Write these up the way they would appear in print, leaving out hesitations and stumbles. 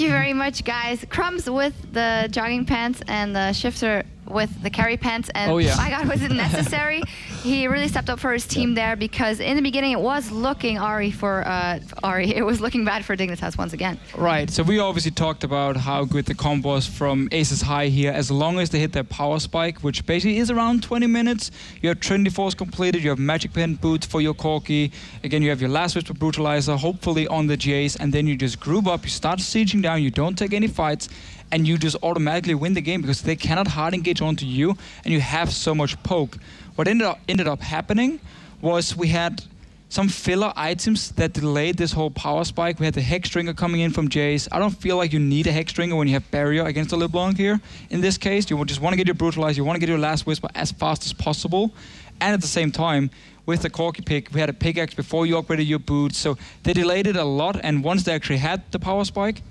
Thank you very much, guys. Crumbs with the jogging pants and the shifter with the carry pants, and my God, was it necessary? He really stepped up for his team there, because in the beginning it was looking it was looking bad for Dignitas once again. Right, so we obviously talked about how good the comp was from Aces High here, as long as they hit their power spike, which basically is around 20 minutes. You have Trinity Force completed, you have Magic Pen boots for your Corki, again you have your Last Whisper Brutalizer, hopefully on the Jace, and then you just group up, you start sieging down, you don't take any fights, and you just automatically win the game because they cannot hard engage onto you, and you have so much poke. What ended up happening was we had some filler items that delayed this whole power spike. We had the Hex Stringer coming in from Jace. I don't feel like you need a Hex Stringer when you have Barrier against a LeBlanc here. In this case, you just want to get your Brutalize, you want to get your Last Whisper as fast as possible. And at the same time, with the Corki pick, we had a pickaxe before you upgraded your boots. So they delayed it a lot, and once they actually had the power spike,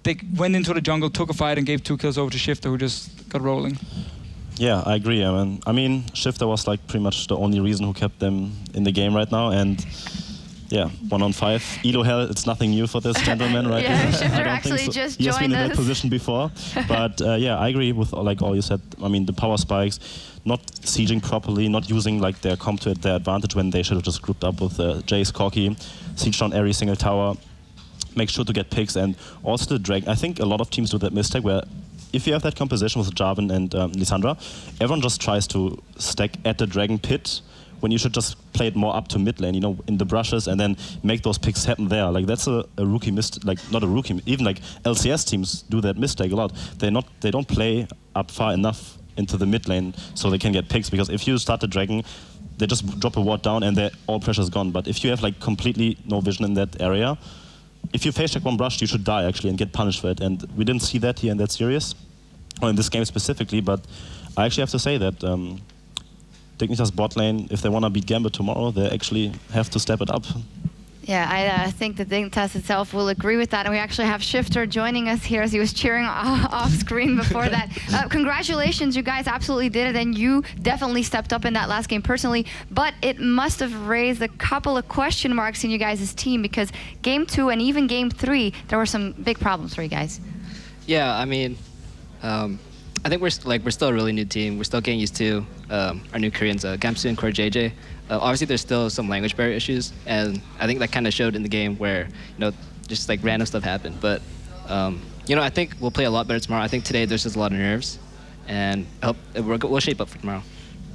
they went into the jungle, took a fight, and gave 2 kills over to Shifter, who just got rolling. Yeah, I agree. I mean, Shifter was like pretty much the only reason who kept them in the game right now, and yeah, 1-on-5. Elo Hell, it's nothing new for this gentleman, right? Yeah, Shifter actually just joined us. He has been in that position before, but yeah, I agree with like all you said. I mean, the power spikes, not sieging properly, not using like their comp to their advantage when they should have just grouped up with Jace, Corki, siege down every single tower, make sure to get picks, and also the Dragon. I think a lot of teams do that mistake where if you have that composition with Jarvan and Lissandra, everyone just tries to stack at the Dragon pit when you should just play it more up to mid lane, you know, in the brushes, and then make those picks happen there. Like that's a rookie mistake, like not a rookie, even like LCS teams do that mistake a lot. They don't play up far enough into the mid lane so they can get picks, because if you start the Dragon, they just drop a ward down and all pressure's gone. But if you have like completely no vision in that area, if you face check one brush, you should die actually and get punished for it. And we didn't see that here in that series, or in this game specifically. But I actually have to say that Dignitas bot lane, if they want to beat Gambit tomorrow, they actually have to step it up. Yeah, I think that Dignitas itself will agree with that. And we actually have Shifter joining us here as he was cheering off screen before that. Congratulations, you guys absolutely did it, and you definitely stepped up in that last game personally. But it must have raised a couple of question marks in you guys' team, because Game 2 and even Game 3, there were some big problems for you guys. Yeah, I mean, I think we're still a really new team. We're still getting used to our new Koreans, Gamsu and Core JJ. Obviously, there's still some language barrier issues, and I think that kind of showed in the game where, you know, just like random stuff happened. But you know, I think we'll play a lot better tomorrow. I think today there's just a lot of nerves, and I hope we'll shape up for tomorrow.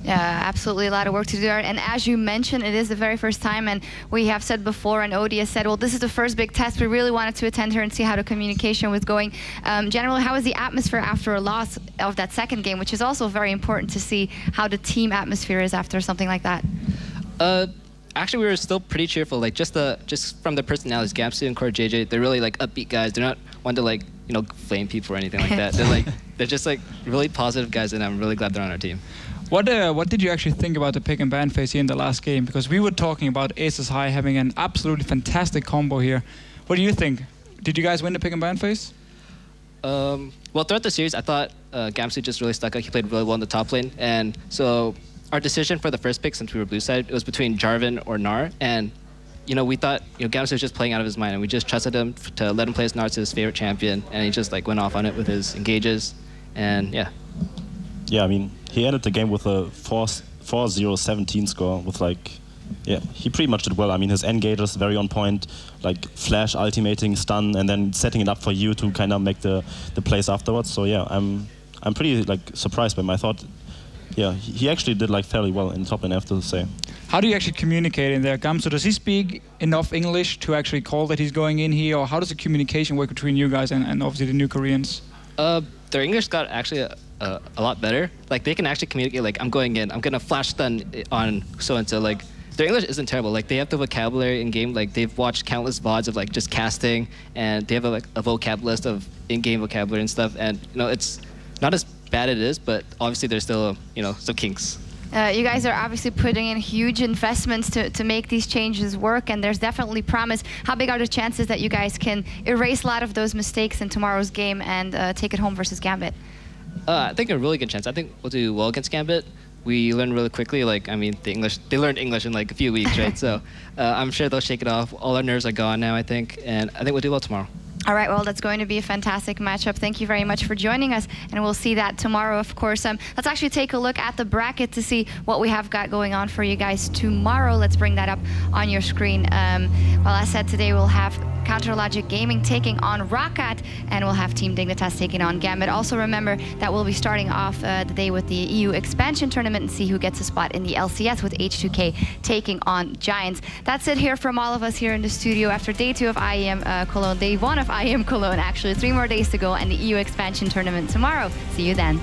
Yeah, absolutely a lot of work to do there. And as you mentioned, it is the very first time, and we have said before, and Odie has said, well, this is the first big test. We really wanted to attend here and see how the communication was going. Generally, how was the atmosphere after a loss of that second game, which is also very important to see how the team atmosphere is after something like that? Actually, we were still pretty cheerful. Like just from the personalities, Gamsu and Core JJ, they're really like upbeat guys. They're not one to like, you know, flame people or anything like that. They're just like really positive guys, and I'm really glad they're on our team. What did you actually think about the pick and ban phase here in the last game? Because we were talking about Aces High having an absolutely fantastic combo here. What do you think? Did you guys win the pick and ban phase? Well, throughout the series, I thought Gamsu just really stuck out. He played really well in the top lane, and so our decision for the first pick, since we were blue side, it was between Jarvan or Gnar, and you know, we thought, you know, Gamsu was just playing out of his mind, and we just trusted him to let him play as Gnar to his favorite champion, and he just like went off on it with his engages, and yeah. Yeah, I mean, he ended the game with a 4-0-17 score with like, yeah, he pretty much did well. I mean, his engages very on point, like flash, ultimating, stun, and then setting it up for you to kind of make the plays afterwards. So yeah, I'm pretty like surprised by him. I thought, yeah, he actually did like fairly well in top lane, I have to say. How do you actually communicate in there, Gamsu? Does he speak enough English to actually call that he's going in here, or how does the communication work between you guys and obviously the new Koreans? Their English got actually a lot better. Like they can actually communicate. Like I'm going in, I'm gonna flash stun on so and so. Like their English isn't terrible. Like they have the vocabulary in game. Like they've watched countless VODs of like just casting, and they have a vocab list of in-game vocabulary and stuff. And you know, it's not as bad as it is, but obviously there's still you know, some kinks. You guys are obviously putting in huge investments to make these changes work, and there's definitely promise. How big are the chances that you guys can erase a lot of those mistakes in tomorrow's game and take it home versus Gambit? I think a really good chance. I think we'll do well against Gambit. We learn really quickly. Like, I mean, they learned English in like a few weeks, right? So I'm sure they'll shake it off. All our nerves are gone now, I think, and I think we'll do well tomorrow. All right, well, that's going to be a fantastic matchup. Thank you very much for joining us, and we'll see that tomorrow, of course. Let's actually take a look at the bracket to see what we have got going on for you guys tomorrow. Let's bring that up on your screen. Well, as said, today we'll have Counterlogic Gaming taking on Roccat, and we'll have Team Dignitas taking on Gambit. Also remember that we'll be starting off the day with the EU expansion tournament and see who gets a spot in the LCS with H2K taking on Giants. That's it here from all of us here in the studio after day 2 of IEM Cologne, day 1 of IEM Cologne actually. 3 more days to go and the EU expansion tournament tomorrow. See you then.